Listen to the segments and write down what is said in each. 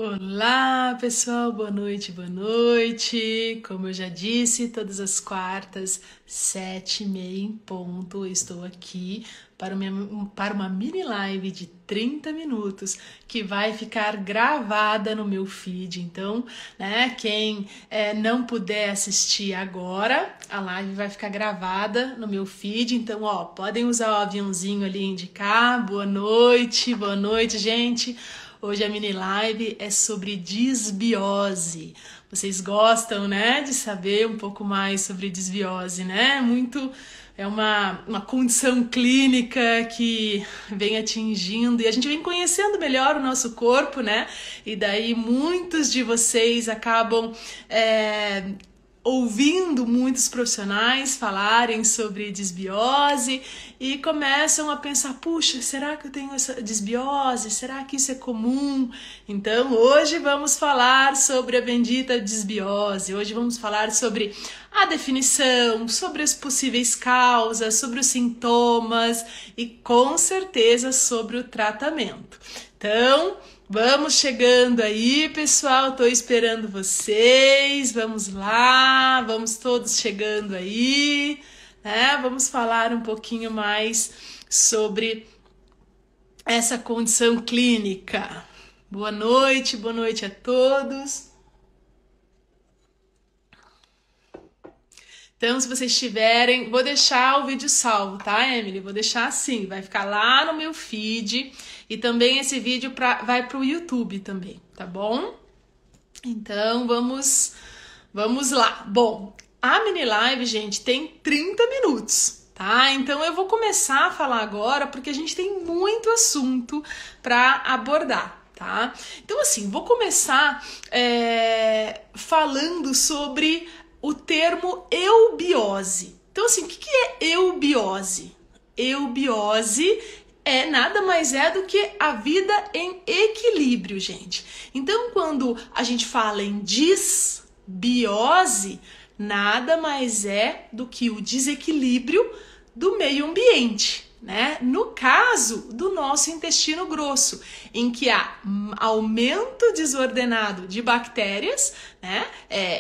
Olá, pessoal, boa noite, boa noite. Como eu já disse, todas as quartas, 7h30 em ponto, eu estou aqui para uma mini live de 30 minutos que vai ficar gravada no meu feed. Então, quem não puder assistir agora, a live vai ficar gravada no meu feed. Então, podem usar o aviãozinho ali e indicar. Boa noite, gente. Hoje a mini live é sobre disbiose. Vocês gostam, de saber um pouco mais sobre disbiose, né? É uma condição clínica que vem atingindo e a gente vem conhecendo melhor o nosso corpo, né? E daí muitos de vocês acabam ouvindo muitos profissionais falarem sobre disbiose e começam a pensar, puxa, será que eu tenho essa disbiose? Será que isso é comum? Então, hoje vamos falar sobre a bendita disbiose. Hoje vamos falar sobre a definição, sobre as possíveis causas, sobre os sintomas e, com certeza, sobre o tratamento. Então, vamos chegando aí, pessoal, tô esperando vocês, vamos lá, vamos todos chegando aí, né? Vamos falar um pouquinho mais sobre essa condição clínica. Boa noite a todos. Então, se vocês tiverem, vou deixar o vídeo salvo, tá, Emily? Vou deixar assim, vai ficar lá no meu feed e também esse vídeo vai para o YouTube também, tá bom? Então, vamos lá. Bom, a mini live, gente, tem 30 minutos, tá? Então, eu vou começar a falar agora porque a gente tem muito assunto para abordar, tá? Então, assim, vou começar falando sobre o termo eubiose. Então, assim, o que é eubiose? Eubiose nada mais do que a vida em equilíbrio, gente. Então, quando a gente fala em disbiose, nada mais do que o desequilíbrio do meio ambiente, né? No caso do nosso intestino grosso, em que há aumento desordenado de bactérias, né?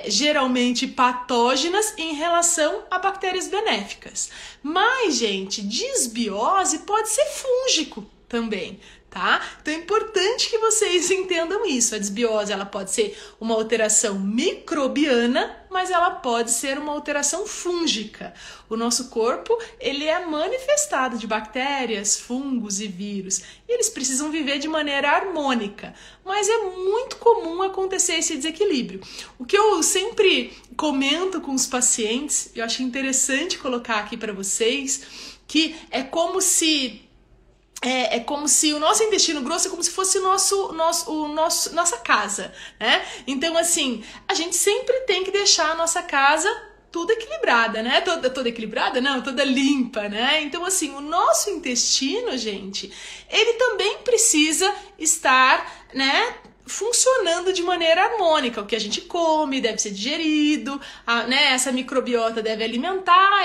Geralmente patógenas em relação a bactérias benéficas. Mas, gente, disbiose pode ser fúngico também, tá? Então é importante que vocês entendam isso. A disbiose, ela pode ser uma alteração microbiana, mas ela pode ser uma alteração fúngica. O nosso corpo, ele é manifestado de bactérias, fungos e vírus. E eles precisam viver de maneira harmônica, mas é muito comum acontecer esse desequilíbrio. O que eu sempre comento com os pacientes, eu acho interessante colocar aqui para vocês, que é como se o nosso intestino grosso é como se fosse nossa casa, né? Então, assim, a gente sempre tem que deixar a nossa casa toda equilibrada, né? Toda equilibrada? Não, toda limpa, né? Então, assim, o nosso intestino, gente, ele também precisa estar, né, funcionando de maneira harmônica. O que a gente come deve ser digerido, essa microbiota deve alimentar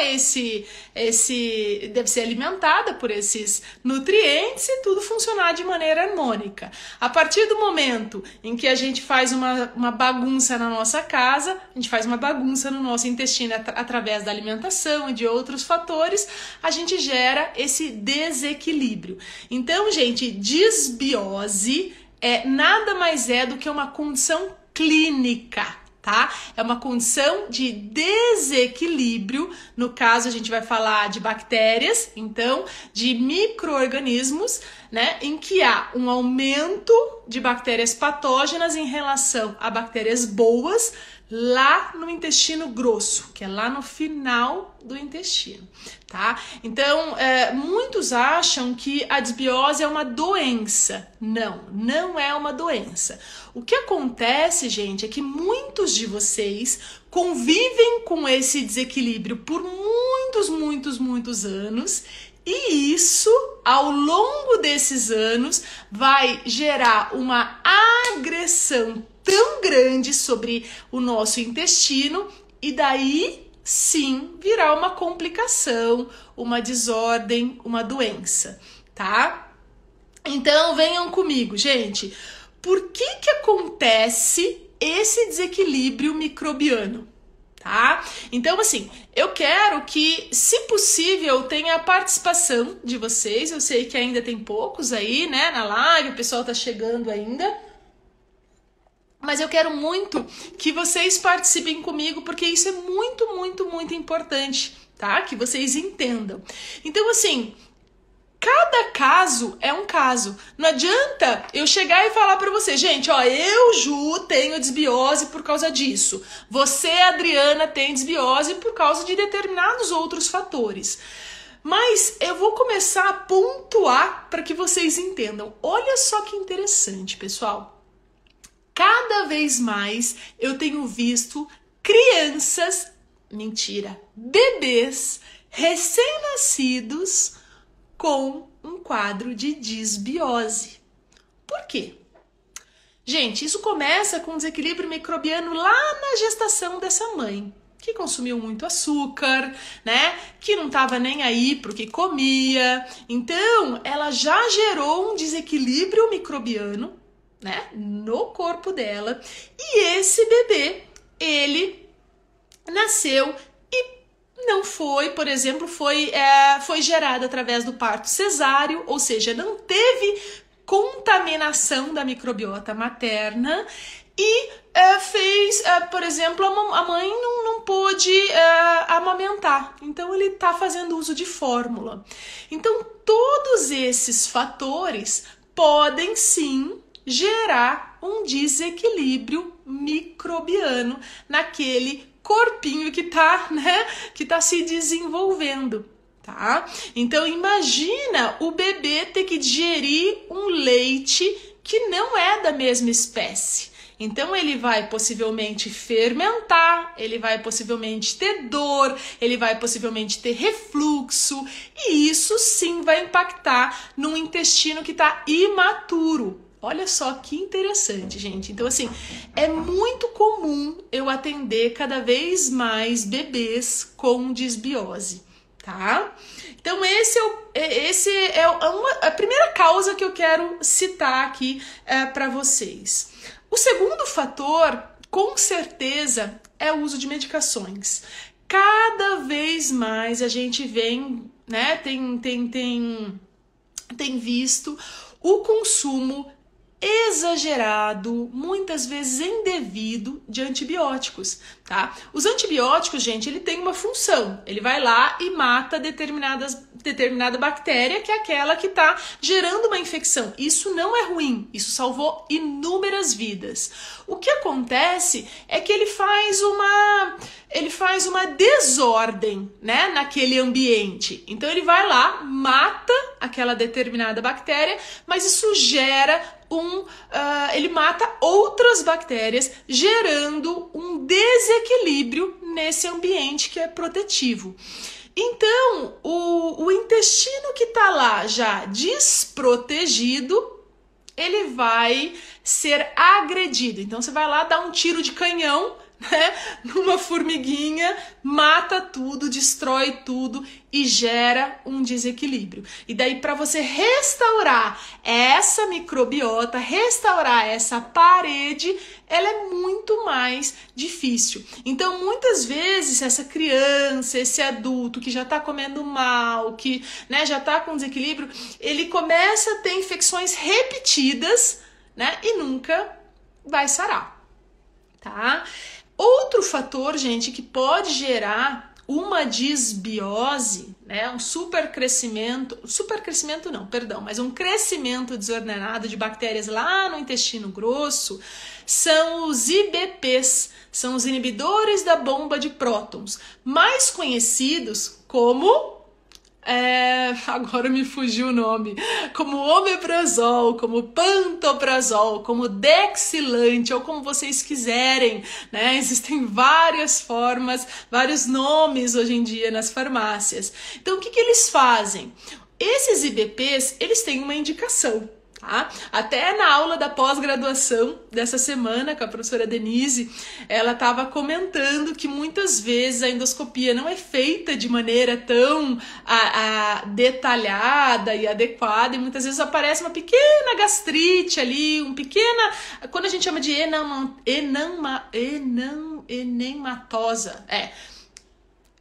deve ser alimentada por esses nutrientes e tudo funcionar de maneira harmônica. A partir do momento em que a gente faz uma bagunça na nossa casa, a gente faz uma bagunça no nosso intestino através da alimentação e de outros fatores, a gente gera esse desequilíbrio. Então, gente, disbiose nada mais do que uma condição clínica, tá? É uma condição de desequilíbrio. No caso, a gente vai falar de bactérias, então, de micro-organismos, né? Em que há um aumento de bactérias patógenas em relação a bactérias boas lá no intestino grosso, que é lá no final do intestino, tá? Então, muitos acham que a disbiose é uma doença. Não é uma doença. O que acontece, gente, é que muitos de vocês convivem com esse desequilíbrio por muitos anos e isso, ao longo desses anos, vai gerar uma agressão tão grande sobre o nosso intestino e daí sim virar uma complicação, uma desordem, uma doença, tá? Então venham comigo, gente. Por que acontece esse desequilíbrio microbiano, tá? Então, assim, eu quero que, se possível, tenha a participação de vocês. Eu sei que ainda tem poucos aí, né, na live, o pessoal tá chegando ainda. Mas eu quero muito que vocês participem comigo, porque isso é muito, muito, muito importante, tá? Que vocês entendam. Então, assim, cada caso é um caso. Não adianta eu chegar e falar pra você, gente, ó, eu, Ju, tenho desbiose por causa disso. Você, Adriana, tem desbiose por causa de determinados outros fatores. Mas eu vou começar a pontuar para que vocês entendam. Olha só que interessante, pessoal. Cada vez mais eu tenho visto crianças, mentira, bebês recém-nascidos com um quadro de disbiose. Por quê? Gente, isso começa com um desequilíbrio microbiano lá na gestação dessa mãe, que consumiu muito açúcar, né? Que não estava nem aí pro que comia. Então, ela já gerou um desequilíbrio microbiano, né, no corpo dela, e esse bebê, ele nasceu e não foi, por exemplo, foi gerado através do parto cesáreo, ou seja, não teve contaminação da microbiota materna e por exemplo, a mãe não pôde amamentar, então ele está fazendo uso de fórmula. Então, todos esses fatores podem sim gerar um desequilíbrio microbiano naquele corpinho que tá, né, que tá se desenvolvendo, tá? Então imagina o bebê ter que digerir um leite que não é da mesma espécie. Então ele vai possivelmente fermentar, ele vai possivelmente ter dor, ele vai possivelmente ter refluxo, e isso sim vai impactar no intestino que está imaturo. Olha só que interessante, gente. Então, assim, é muito comum eu atender cada vez mais bebês com disbiose, tá? Então, esse é a primeira causa que eu quero citar aqui para vocês. O segundo fator, com certeza, é o uso de medicações. Cada vez mais a gente vem, né, tem visto o consumo exagerado, muitas vezes indevido, de antibióticos, tá? Os antibióticos, gente, ele tem uma função. Ele vai lá e mata determinada bactéria, que é aquela que tá gerando uma infecção. Isso não é ruim, isso salvou inúmeras vidas. O que acontece é que ele faz uma desordem, né, naquele ambiente. Então ele vai lá, mata aquela determinada bactéria, mas isso gera ele mata outras bactérias, gerando um desequilíbrio nesse ambiente que é protetivo. Então, o intestino que está lá já desprotegido, ele vai ser agredido. Então, você vai lá dar um tiro de canhão, né, numa formiguinha, mata tudo, destrói tudo e gera um desequilíbrio. E daí, para você restaurar essa microbiota, restaurar essa parede, ela é muito mais difícil. Então, muitas vezes, essa criança, esse adulto que já está comendo mal, que, né, já está com desequilíbrio, ele começa a ter infecções repetidas, né, e nunca vai sarar, tá? Outro fator, gente, que pode gerar uma disbiose, né, um mas um crescimento desordenado de bactérias lá no intestino grosso, são os IBPs, são os inibidores da bomba de prótons, mais conhecidos como agora me fugiu o nome, como omeprazol, como pantoprazol, como dexilante, ou como vocês quiserem, né? Existem várias formas, vários nomes hoje em dia nas farmácias. Então, o que eles fazem? Esses IBPs, eles têm uma indicação, Tá? Até na aula da pós-graduação dessa semana com a professora Denise, ela estava comentando que muitas vezes a endoscopia não é feita de maneira tão detalhada e adequada, e muitas vezes aparece uma pequena gastrite ali, quando a gente chama de enematosa,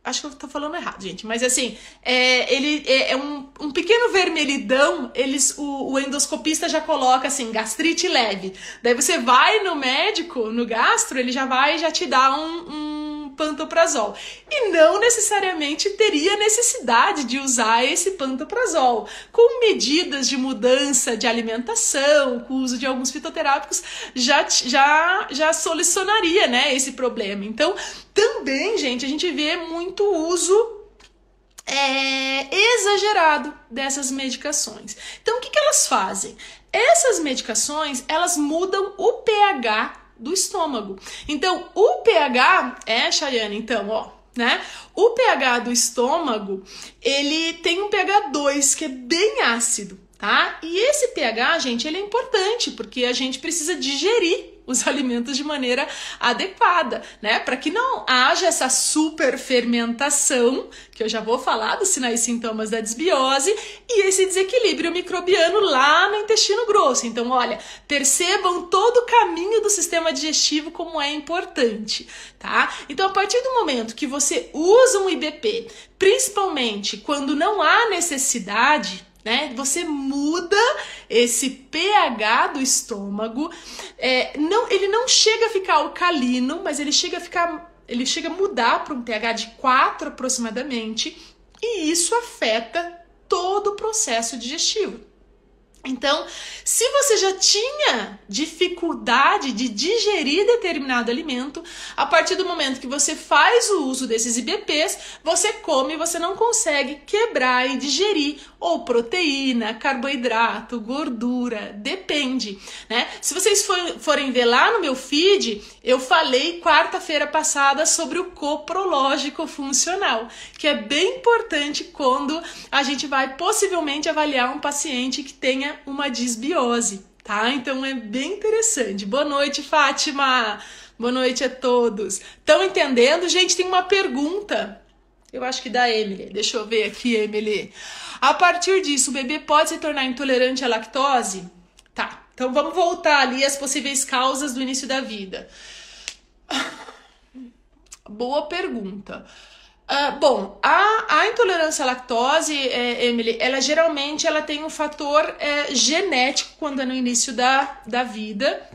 acho que eu tô falando errado, gente, mas assim, ele é um pequeno vermelhidão, o endoscopista já coloca assim, gastrite leve. Daí você vai no médico, no gastro, ele já te dá um pantoprazol. E não necessariamente teria necessidade de usar esse pantoprazol. Com medidas de mudança de alimentação, com o uso de alguns fitoterápicos, já solucionaria, né, esse problema. Então, também, gente, a gente vê muito uso exagerado dessas medicações. Então, o que elas fazem? Essas medicações, elas mudam o pH do estômago. Então, o pH, Chayane, então, né? O pH do estômago, ele tem um pH 2, que é bem ácido, tá? E esse pH, gente, ele é importante, porque a gente precisa digerir os alimentos de maneira adequada, né? Para que não haja essa superfermentação, que eu já vou falar dos sinais e sintomas da desbiose, e esse desequilíbrio microbiano lá no intestino grosso. Então, olha, percebam todo o caminho do sistema digestivo como é importante, tá? Então, a partir do momento que você usa um IBP, principalmente quando não há necessidade, né? Você muda esse pH do estômago, ele não chega a ficar alcalino, mas ele chega a mudar para um pH de 4 aproximadamente, e isso afeta todo o processo digestivo. Então, se você já tinha dificuldade de digerir determinado alimento, a partir do momento que você faz o uso desses IBPs, você come e você não consegue quebrar e digerir ou proteína, carboidrato, gordura, depende, né? Se vocês forem ver lá no meu feed, eu falei quarta-feira passada sobre o coprológico funcional, que é bem importante quando a gente vai possivelmente avaliar um paciente que tenha uma disbiose, tá? Então é bem interessante. Boa noite, Fátima! Boa noite a todos. Estão entendendo? Gente, tem uma pergunta. Eu acho que da Emily. Deixa eu ver aqui, Emily. A partir disso, o bebê pode se tornar intolerante à lactose? Tá, então vamos voltar ali às possíveis causas do início da vida. Boa pergunta. Bom, a intolerância à lactose, Emily, ela geralmente tem um fator genético quando é no início da vida,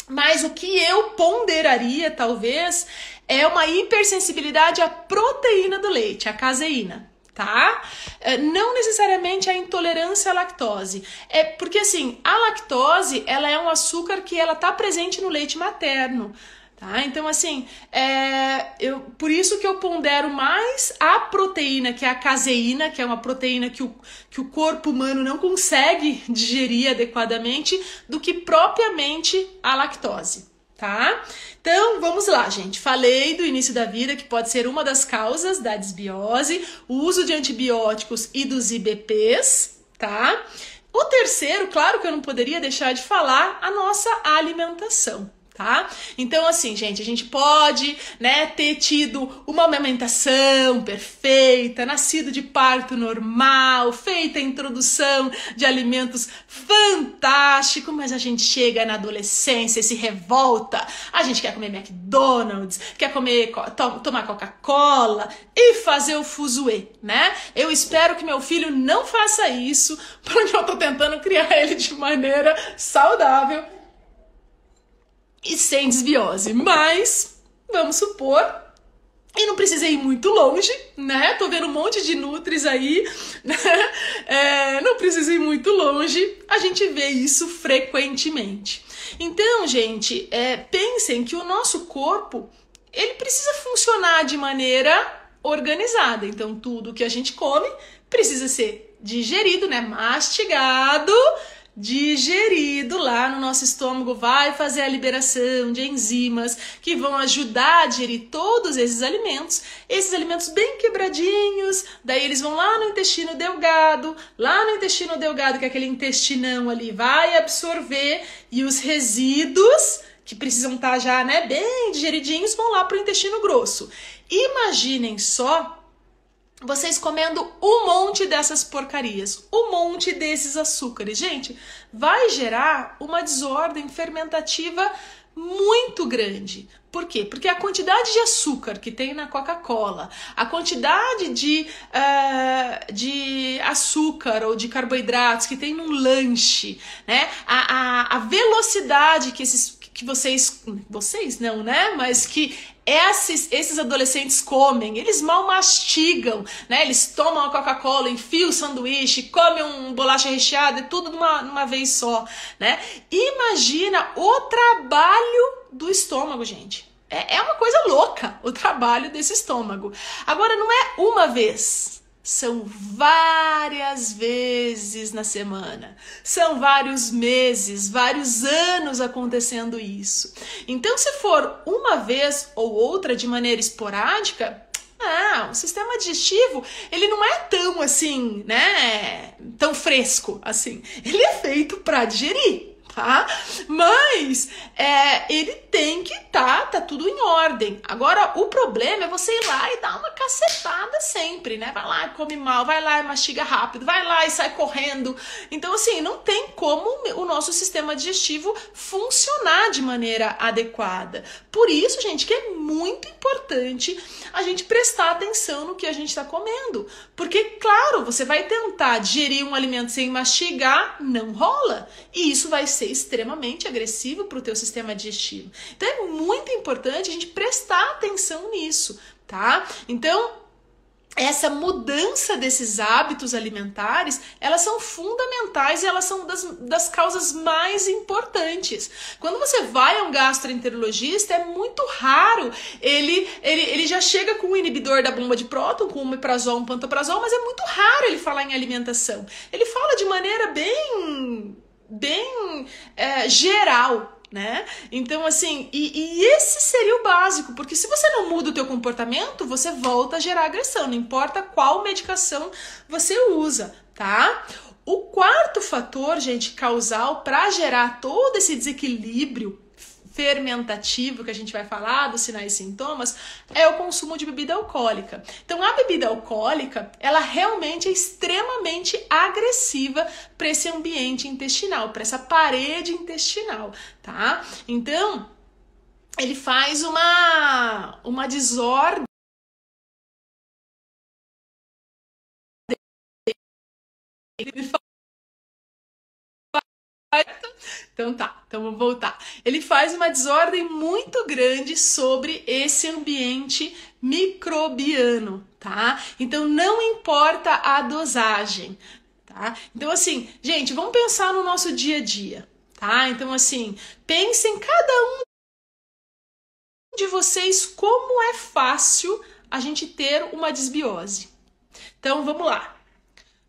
mas o que eu ponderaria, talvez, é uma hipersensibilidade à proteína do leite, a caseína, tá? Não necessariamente a intolerância à lactose, porque assim, a lactose, ela é um açúcar que ela tá presente no leite materno. Tá? Então, assim, por isso que eu pondero mais a proteína, que é a caseína, que é uma proteína que o corpo humano não consegue digerir adequadamente, do que propriamente a lactose, tá? Então, vamos lá, gente. Falei do início da vida, que pode ser uma das causas da desbiose, o uso de antibióticos e dos IBPs, tá? O terceiro, claro que eu não poderia deixar de falar, a nossa alimentação. Tá? Então, assim, gente, a gente pode, né, ter tido uma amamentação perfeita, nascido de parto normal, feita a introdução de alimentos fantástico, mas a gente chega na adolescência e se revolta. A gente quer comer McDonald's, quer tomar Coca-Cola e fazer o fuzuê, né? Eu espero que meu filho não faça isso, porque eu tô tentando criar ele de maneira saudável e sem desbiose, mas vamos supor, e não precisa ir muito longe, né? Tô vendo um monte de nutris aí, né? Não precisa ir muito longe, a gente vê isso frequentemente. Então, gente, pensem que o nosso corpo, ele precisa funcionar de maneira organizada. Então, tudo que a gente come precisa ser digerido, né? Mastigado, digerido lá no nosso estômago, vai fazer a liberação de enzimas que vão ajudar a digerir todos esses alimentos bem quebradinhos, daí eles vão lá no intestino delgado, que é aquele intestinão ali, vai absorver e os resíduos que precisam estar já, né, bem digeridinhos, vão lá para o intestino grosso. Imaginem só vocês comendo um monte dessas porcarias, um monte desses açúcares. Gente, vai gerar uma desordem fermentativa muito grande. Por quê? Porque a quantidade de açúcar que tem na Coca-Cola, a quantidade de açúcar ou de carboidratos que tem num lanche, né? A velocidade que vocês não, né? Mas que esses adolescentes comem, eles mal mastigam, né? Eles tomam a Coca-Cola, enfiam o sanduíche, comem um bolacha recheada, tudo numa vez só, né? Imagina o trabalho do estômago, gente. É uma coisa louca o trabalho desse estômago. Agora, não é uma vez. São várias vezes na semana, são vários meses, vários anos acontecendo isso. Então, se for uma vez ou outra de maneira esporádica, o sistema digestivo, ele não é tão assim, né, tão fresco assim. Ele é feito para digerir. Tá? Mas ele tem que tá tudo em ordem. Agora, o problema é você ir lá e dar uma cacetada sempre, né? Vai lá e come mal, vai lá e mastiga rápido, vai lá e sai correndo. Então, assim, não tem como o nosso sistema digestivo funcionar de maneira adequada. Por isso, gente, que é muito importante a gente prestar atenção no que a gente está comendo. Porque, claro, você vai tentar digerir um alimento sem mastigar, não rola. E isso vai ser extremamente agressivo para o teu sistema digestivo. Então é muito importante a gente prestar atenção nisso, tá? Então, essa mudança desses hábitos alimentares, elas são fundamentais e elas são das causas mais importantes. Quando você vai a um gastroenterologista, é muito raro, ele já chega com um inibidor da bomba de próton, com um omeprazol, um pantoprazol, mas é muito raro ele falar em alimentação. Ele fala de maneira bem geral, né? Então, assim, e esse seria o básico, porque se você não muda o teu comportamento, você volta a gerar agressão, não importa qual medicação você usa, tá? O quarto fator, gente, causal para gerar todo esse desequilíbrio fermentativo que a gente vai falar dos sinais e sintomas é o consumo de bebida alcoólica. Então, a bebida alcoólica, ela realmente é extremamente agressiva para esse ambiente intestinal, para essa parede intestinal, tá? Então, ele faz uma desordem. Então vamos voltar. Ele faz uma desordem muito grande sobre esse ambiente microbiano, tá? Então não importa a dosagem, tá? Então assim, gente, vamos pensar no nosso dia a dia, tá? Então assim, pensem cada um de vocês como é fácil a gente ter uma desbiose. Então vamos lá.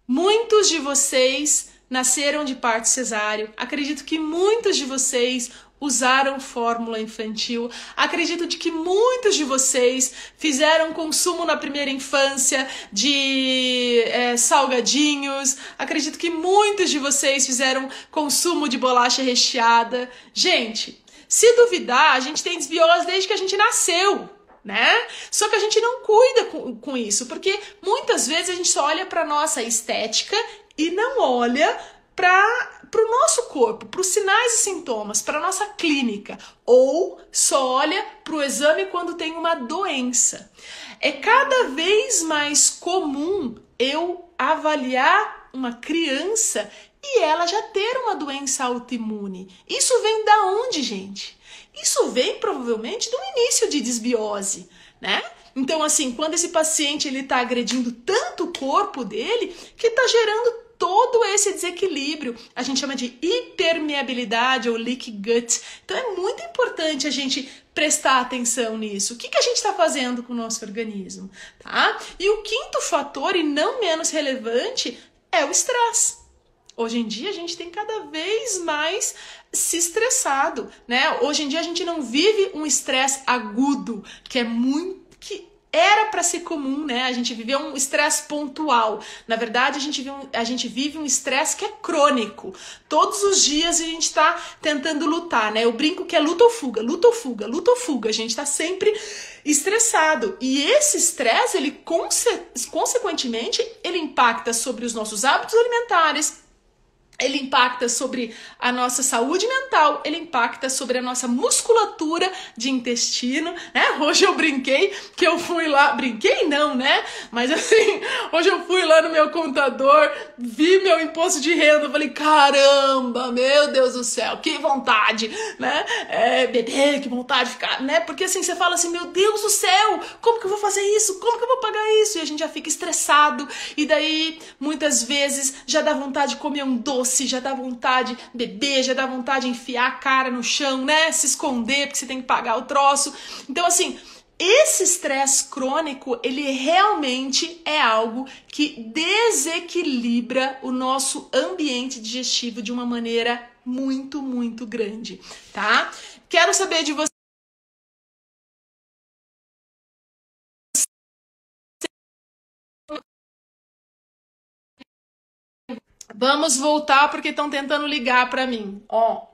Muitos de vocês nasceram de parto cesáreo. Acredito que muitos de vocês usaram fórmula infantil. Acredito de que muitos de vocês fizeram consumo na primeira infância de salgadinhos. Acredito que muitos de vocês fizeram consumo de bolacha recheada. Gente, se duvidar, a gente tem desbiose desde que a gente nasceu, né? Só que a gente não cuida com isso, porque muitas vezes a gente só olha para nossa estética e não olha para o nosso corpo, para os sinais e sintomas, para a nossa clínica, ou só olha para o exame quando tem uma doença. É cada vez mais comum eu avaliar uma criança e ela já ter uma doença autoimune. Isso vem da onde, gente? Isso vem provavelmente do início de desbiose, né? Então, assim, quando esse paciente ele está agredindo tanto o corpo dele que está gerando todo esse desequilíbrio. A gente chama de hipermeabilidade ou leaky gut. Então é muito importante a gente prestar atenção nisso. O que a gente está fazendo com o nosso organismo, tá? E o quinto fator, e não menos relevante, é o estresse. Hoje em dia a gente tem cada vez mais se estressado, né? Hoje em dia a gente não vive um estresse agudo, que é muito... Era para ser comum, né? A gente viveu um estresse pontual. Na verdade, a gente vive um estresse que é crônico. Todos os dias a gente está tentando lutar, né? Eu brinco que é luta ou fuga, luta ou fuga, luta ou fuga. A gente está sempre estressado. E esse estresse, ele consequentemente, ele impacta sobre os nossos hábitos alimentares, ele impacta sobre a nossa saúde mental, ele impacta sobre a nossa musculatura de intestino, né? Hoje eu brinquei que eu fui lá, brinquei não, né? Mas assim, hoje eu fui lá no meu contador, vi meu imposto de renda, falei, caramba, meu Deus do céu, que vontade, né? Bebê, que vontade de ficar, né? Porque assim, você fala assim, meu Deus do céu, como que eu vou fazer isso? Como que eu vou pagar isso? E a gente já fica estressado, e daí, muitas vezes, já dá vontade de comer um doce, já dá vontade de beber, já dá vontade de enfiar a cara no chão, né? Se esconder porque você tem que pagar o troço. Então, assim, esse estresse crônico, ele realmente é algo que desequilibra o nosso ambiente digestivo de uma maneira muito, muito grande, tá? Quero saber de você. Vamos voltar porque estão tentando ligar para mim. Ó,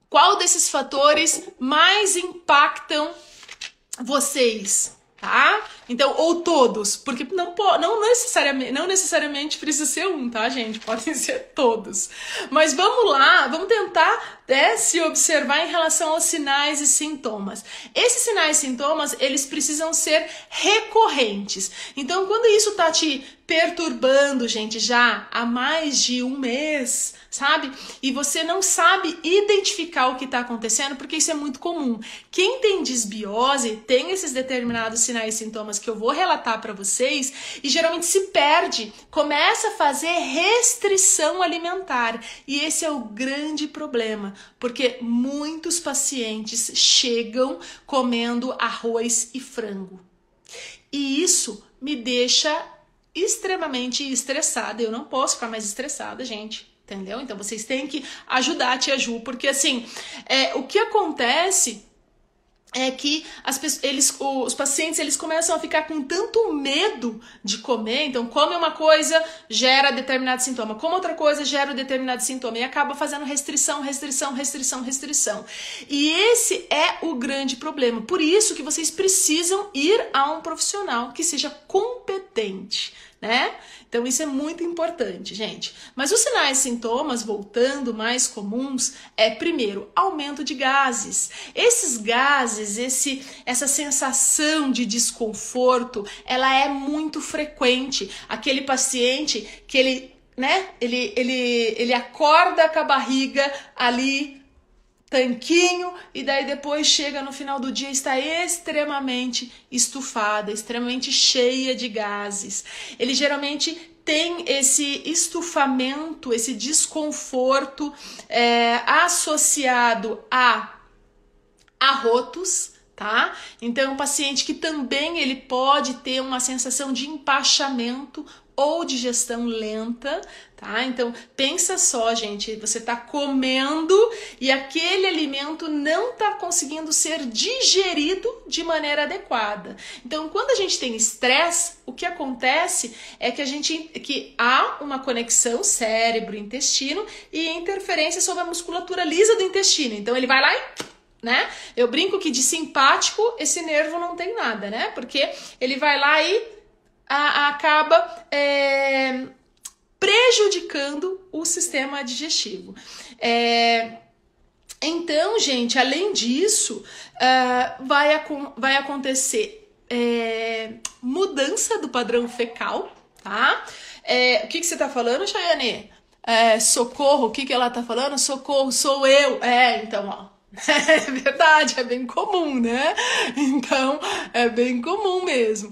qual desses fatores mais impactam vocês, tá? Então, ou todos, porque não necessariamente precisa ser um, tá, gente? Podem ser todos. Mas vamos lá, vamos tentar se observar em relação aos sinais e sintomas. Esses sinais e sintomas, eles precisam ser recorrentes. Então, quando isso tá te perturbando, gente, já há mais de um mês, sabe? E você não sabe identificar o que está acontecendo, porque isso é muito comum. Quem tem disbiose tem esses determinados sinais e sintomas que eu vou relatar para vocês e geralmente se perde, começa a fazer restrição alimentar. E esse é o grande problema, porque muitos pacientes chegam comendo arroz e frango. E isso me deixa extremamente estressada. Eu não posso ficar mais estressada, gente. Entendeu? Então vocês têm que ajudar a Tia Ju, porque assim, o que acontece é que os pacientes eles começam a ficar com tanto medo de comer, então come uma coisa, gera determinado sintoma, come outra coisa, gera um determinado sintoma, e acaba fazendo restrição. E esse é o grande problema. Por isso que vocês precisam ir a um profissional que seja competente, né? Então isso é muito importante, gente. Mas os sinais e sintomas, voltando, mais comuns, primeiro, aumento de gases. Esses gases, essa sensação de desconforto, ela é muito frequente. Aquele paciente que ele acorda com a barriga ali, tanquinho, e daí depois chega no final do dia e está extremamente estufada, extremamente cheia de gases. Ele geralmente tem esse estufamento, esse desconforto associado a arrotos, tá? Então é um paciente que também ele pode ter uma sensação de empachamento ou digestão lenta, tá? Então, pensa só, gente, você tá comendo e aquele alimento não tá conseguindo ser digerido de maneira adequada. Então, quando a gente tem estresse, o que acontece é que há uma conexão cérebro-intestino e interferência sobre a musculatura lisa do intestino. Então, ele vai lá e... né? Eu brinco que de simpático esse nervo não tem nada, né? Porque ele vai lá e acaba prejudicando o sistema digestivo. Então, gente, além disso, vai acontecer mudança do padrão fecal, tá? O que você tá falando, Chayane? Socorro, o que ela tá falando? Socorro, sou eu. Então, ó. É verdade, é bem comum, né? Então, é bem comum mesmo.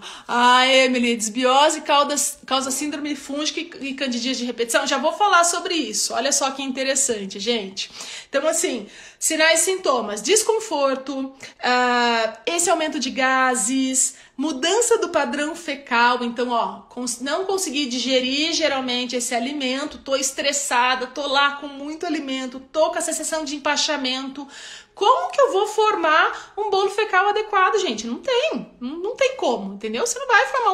Emily, desbiose causa síndrome fúngica e candidíase de repetição. Já vou falar sobre isso. Olha só que interessante, gente. Então, assim, Sinais e sintomas: desconforto, esse aumento de gases, mudança do padrão fecal. Então, não consegui digerir geralmente esse alimento, tô estressada, tô lá com muito alimento, tô com a sensação de empachamento. Como que eu vou formar um bolo fecal adequado, gente? Não tem como, entendeu? Você não vai formar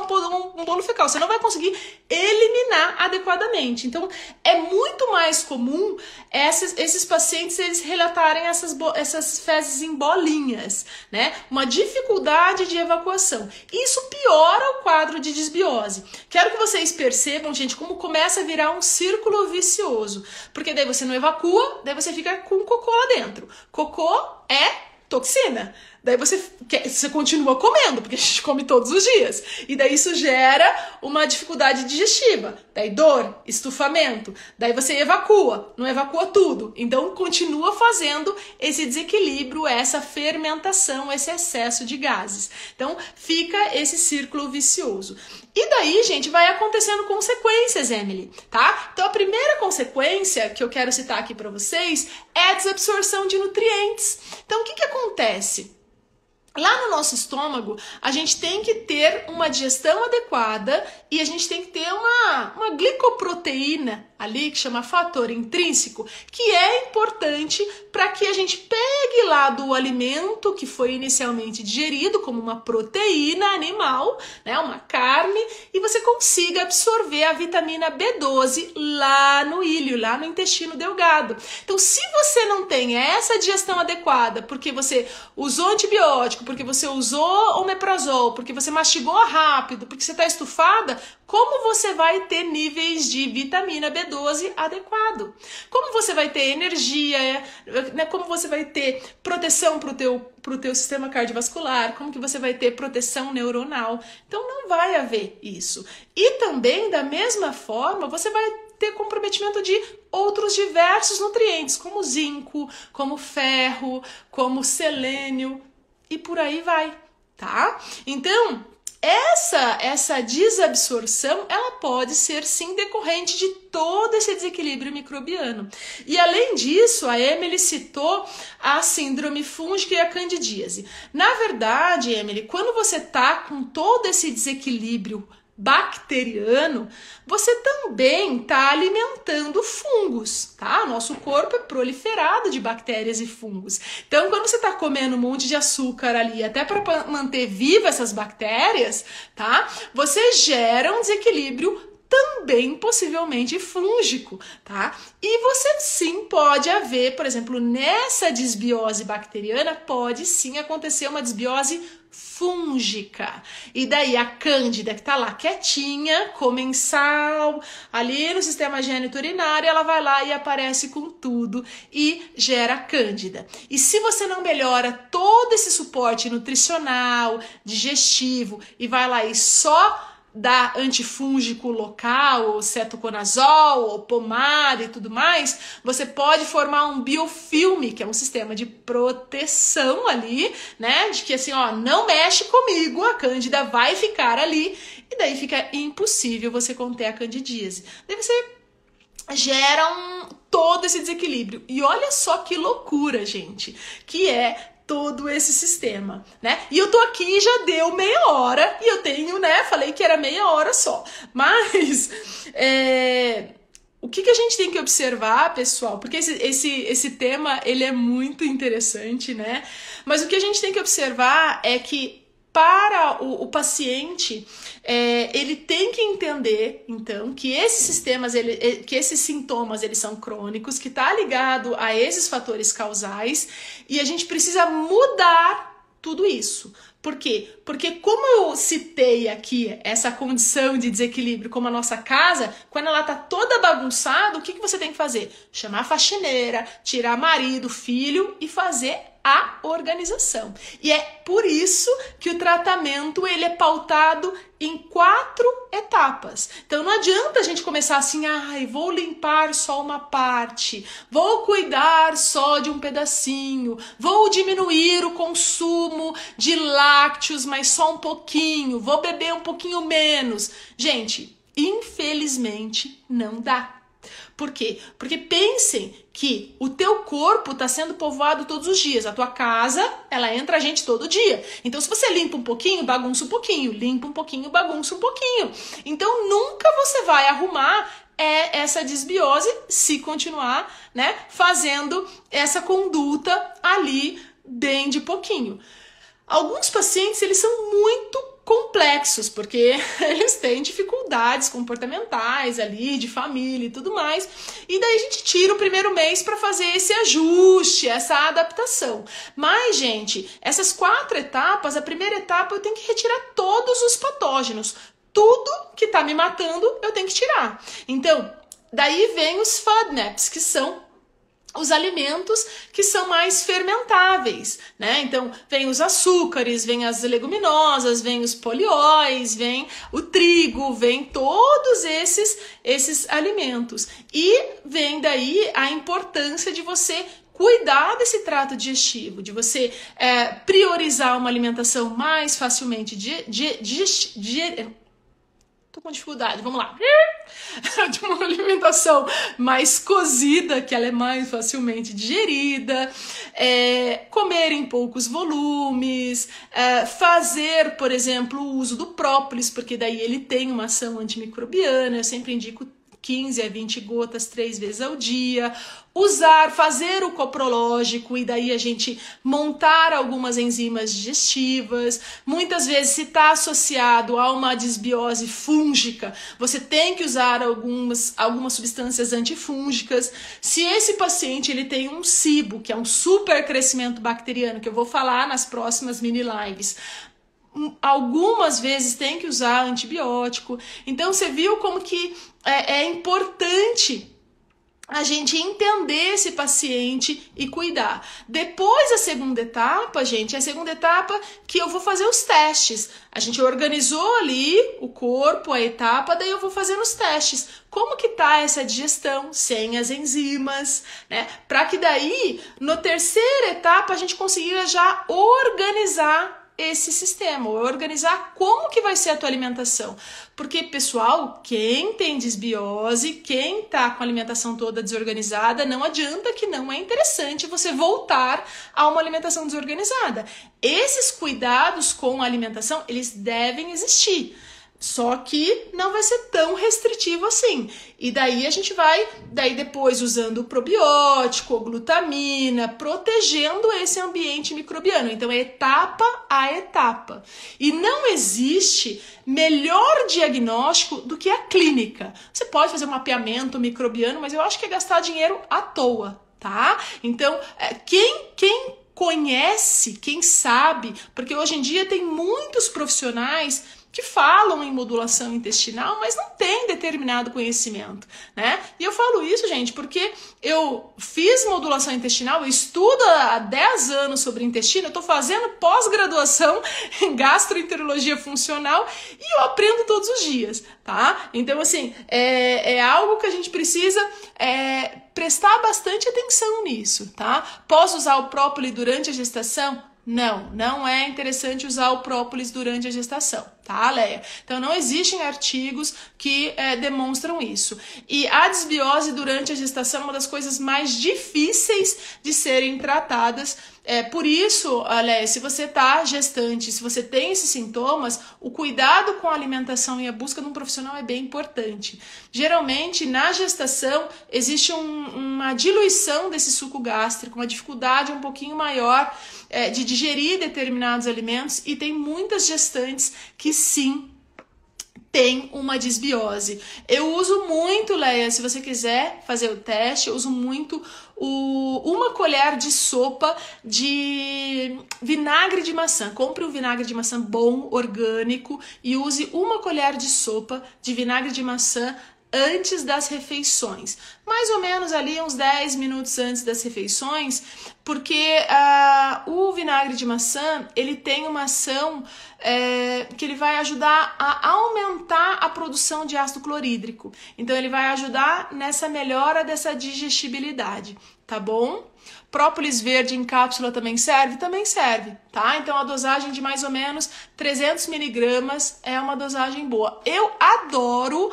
um bolo fecal, você não vai conseguir eliminar adequadamente. Então, é muito mais comum esses pacientes eles relatarem essas fezes em bolinhas, né? Uma dificuldade de evacuação. Isso piora o quadro de disbiose. Quero que vocês percebam, gente, como começa a virar um círculo vicioso. Porque daí você não evacua, daí você fica com cocô lá dentro. Cocô é toxina. Daí você continua comendo, porque a gente come todos os dias. E daí isso gera uma dificuldade digestiva. Daí dor, estufamento. Daí você evacua, não evacua tudo. Então continua fazendo esse desequilíbrio, essa fermentação, esse excesso de gases. Então fica esse círculo vicioso. E daí, gente, vai acontecendo consequências, Emily, tá? Então a primeira consequência que eu quero citar aqui para vocês é a desabsorção de nutrientes. Então o que acontece? Lá no nosso estômago, a gente tem que ter uma digestão adequada e a gente tem que ter uma glicoproteína ali, que chama fator intrínseco, que é importante para que a gente pegue lá do alimento que foi inicialmente digerido como uma proteína animal, né, uma carne, e você consiga absorver a vitamina B12 lá no íleo, lá no intestino delgado. Então, se você não tem essa digestão adequada, porque você usou antibiótico, porque você usou omeprazol, porque você mastigou rápido, porque você está estufada, como você vai ter níveis de vitamina B12 adequado? Como você vai ter energia, né? Como você vai ter proteção para o teu sistema cardiovascular? Como que você vai ter proteção neuronal? Então não vai haver isso. E também, da mesma forma, você vai ter comprometimento de outros diversos nutrientes, como zinco, como ferro, como selênio, e por aí vai, tá? Então, essa desabsorção, ela pode ser sim decorrente de todo esse desequilíbrio microbiano. E além disso, a Emily citou a síndrome fúngica e a candidíase. Na verdade, Emily, quando você tá com todo esse desequilíbrio bacteriano, você também está alimentando fungos, tá? Nosso corpo é proliferado de bactérias e fungos. Então, quando você está comendo um monte de açúcar ali, até para manter vivas essas bactérias, tá? Você gera um desequilíbrio também possivelmente fúngico, tá? E você sim pode haver, por exemplo, nessa desbiose bacteriana, pode sim acontecer uma desbiose fúngica. E daí a cândida que tá lá quietinha, comensal, ali no sistema geniturinário, ela vai lá e aparece com tudo e gera cândida. E se você não melhora todo esse suporte nutricional, digestivo, e vai lá e só dá antifúngico local, ou cetoconazol, ou pomada e tudo mais, você pode formar um biofilme, que é um sistema de proteção ali, né? De que assim, não mexe comigo, a cândida vai ficar ali, e daí fica impossível você conter a candidíase. Daí você gera todo esse desequilíbrio. E olha só que loucura, gente, que é todo esse sistema, né? E eu tô aqui, já deu meia hora, e eu tenho, né? Falei que era meia hora só. Mas, o que a gente tem que observar, pessoal? Porque esse tema, ele é muito interessante, né? Mas o que a gente tem que observar é que para o paciente, ele tem que entender, então, que esses sistemas, que esses sintomas, eles são crônicos, que está ligado a esses fatores causais, e a gente precisa mudar tudo isso. Por quê? Porque como eu citei aqui essa condição de desequilíbrio como a nossa casa, quando ela tá toda bagunçada, o que você tem que fazer? Chamar a faxineira, tirar marido, filho e fazer a organização. E é por isso que o tratamento ele é pautado em 4 etapas. Então não adianta a gente começar assim, vou limpar só uma parte, vou cuidar só de um pedacinho, vou diminuir o consumo de lácteos, mas só um pouquinho, vou beber um pouquinho menos. Gente, infelizmente não dá. Por quê? Porque pensem que o teu corpo está sendo povoado todos os dias. A tua casa, ela entra a gente todo dia. Então, se você limpa um pouquinho, bagunça um pouquinho. Limpa um pouquinho, bagunça um pouquinho. Então, nunca você vai arrumar essa desbiose se continuar, né, fazendo essa conduta ali bem de pouquinho. Alguns pacientes, eles são muito complexos, porque eles têm dificuldades comportamentais ali, de família e tudo mais, e daí a gente tira o primeiro mês para fazer esse ajuste, essa adaptação. Mas, gente, essas 4 etapas, a primeira etapa eu tenho que retirar todos os patógenos, tudo que tá me matando eu tenho que tirar. Então, daí vem os FODMAPs, que são os alimentos que são mais fermentáveis, né? Então, vem os açúcares, vem as leguminosas, vem os polióis, vem o trigo, vem todos esses alimentos. E vem daí a importância de você cuidar desse trato digestivo, de você priorizar uma alimentação mais facilmente tô com dificuldade, vamos lá. De uma alimentação mais cozida, que ela é mais facilmente digerida, comer em poucos volumes, fazer, por exemplo, o uso do própolis, porque daí ele tem uma ação antimicrobiana. Eu sempre indico 15 a 20 gotas 3 vezes ao dia, fazer o coprológico e daí a gente montar algumas enzimas digestivas. Muitas vezes, se está associado a uma desbiose fúngica, você tem que usar algumas substâncias antifúngicas. Se esse paciente ele tem um SIBO, que é um super crescimento bacteriano, que eu vou falar nas próximas mini lives, algumas vezes tem que usar antibiótico. Então você viu como que é importante a gente entender esse paciente e cuidar. Depois, a segunda etapa, gente, é a segunda etapa que eu vou fazer os testes. A gente organizou ali o corpo, a etapa, daí eu vou fazendo os testes. Como que tá essa digestão sem as enzimas, né? Para que daí, na terceira etapa, a gente consiga já organizar esse sistema, organizar como que vai ser a tua alimentação. Porque, pessoal, quem tem desbiose, quem tá com a alimentação toda desorganizada, não adianta que não é interessante você voltar a uma alimentação desorganizada. Esses cuidados com a alimentação, eles devem existir. Só que não vai ser tão restritivo assim. E daí a gente vai, depois usando o probiótico, glutamina, protegendo esse ambiente microbiano. Então é etapa a etapa. E não existe melhor diagnóstico do que a clínica. Você pode fazer um mapeamento microbiano, mas eu acho que é gastar dinheiro à toa, tá? Então, quem conhece, quem sabe, porque hoje em dia tem muitos profissionais que falam em modulação intestinal, mas não tem determinado conhecimento, né? E eu falo isso, gente, porque eu fiz modulação intestinal, eu estudo há 10 anos sobre intestino, eu tô fazendo pós-graduação em gastroenterologia funcional e eu aprendo todos os dias, tá? Então, assim, é algo que a gente precisa prestar bastante atenção nisso, tá? Posso usar o própolis durante a gestação? Não é interessante usar o própolis durante a gestação, tá, Leia? Então não existem artigos que demonstram isso. E a desbiose durante a gestação é uma das coisas mais difíceis de serem tratadas. Por isso, Leia, se você tá gestante, se você tem esses sintomas, o cuidado com a alimentação e a busca de um profissional é bem importante. Geralmente, na gestação, existe uma diluição desse suco gástrico, uma dificuldade um pouquinho maior de digerir determinados alimentos, e tem muitas gestantes que sim tem uma desbiose. Eu uso muito, Leia, se você quiser fazer o teste, eu uso muito uma colher de sopa de vinagre de maçã. Compre um vinagre de maçã bom, orgânico, e use uma colher de sopa de vinagre de maçã antes das refeições, mais ou menos ali uns 10 minutos antes das refeições, porque o vinagre de maçã, ele tem uma ação que ele vai ajudar a aumentar a produção de ácido clorídrico, então ele vai ajudar nessa melhora dessa digestibilidade, tá bom? Própolis verde em cápsula também serve? Também serve, tá? Então a dosagem de mais ou menos 300 miligramas é uma dosagem boa. Eu adoro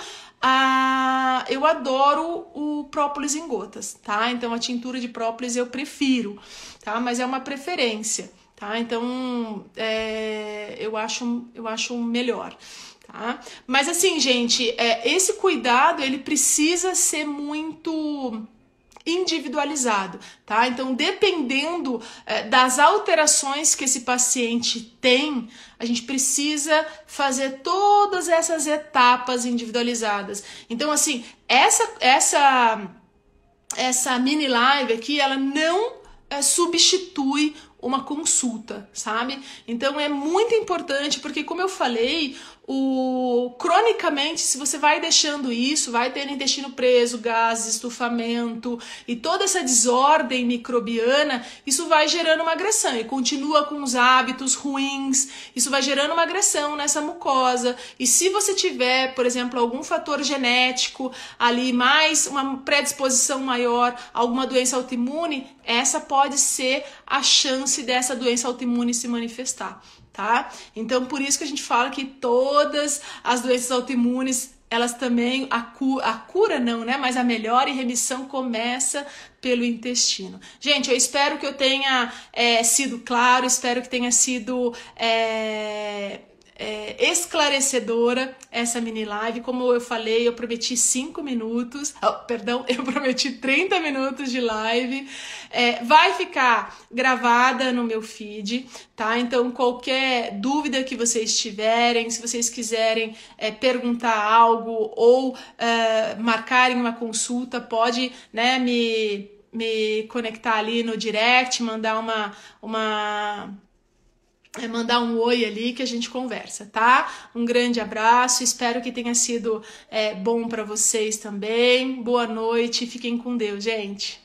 o própolis em gotas, tá? Então a tintura de própolis eu prefiro, tá? Mas é uma preferência, tá? Então eu acho melhor. Tá? Mas assim, gente, esse cuidado ele precisa ser muito individualizado, tá? Então, dependendo das alterações que esse paciente tem, a gente precisa fazer todas essas etapas individualizadas. Então, assim, essa mini live aqui, ela não substitui uma consulta, sabe? Então é muito importante, porque como eu falei, cronicamente, se você vai deixando isso, vai tendo intestino preso, gases, estufamento e toda essa desordem microbiana, isso vai gerando uma agressão e continua com os hábitos ruins, isso vai gerando uma agressão nessa mucosa. E se você tiver, por exemplo, algum fator genético ali, mais uma predisposição maior a alguma doença autoimune, essa pode ser a chance dessa doença autoimune se manifestar. Tá? Então, por isso que a gente fala que todas as doenças autoimunes, elas também, a cura não, né? Mas a melhora e remissão começa pelo intestino. Gente, eu espero que eu tenha sido claro, espero que tenha sido esclarecedora essa mini live. Como eu falei, eu prometi 5 minutos, eu prometi 30 minutos de live. Vai ficar gravada no meu feed, tá? Então, qualquer dúvida que vocês tiverem, se vocês quiserem perguntar algo ou marcarem uma consulta, pode, né, me conectar ali no direct, mandar mandar um oi ali que a gente conversa, tá? Um grande abraço, espero que tenha sido bom para vocês também. Boa noite, fiquem com Deus, gente.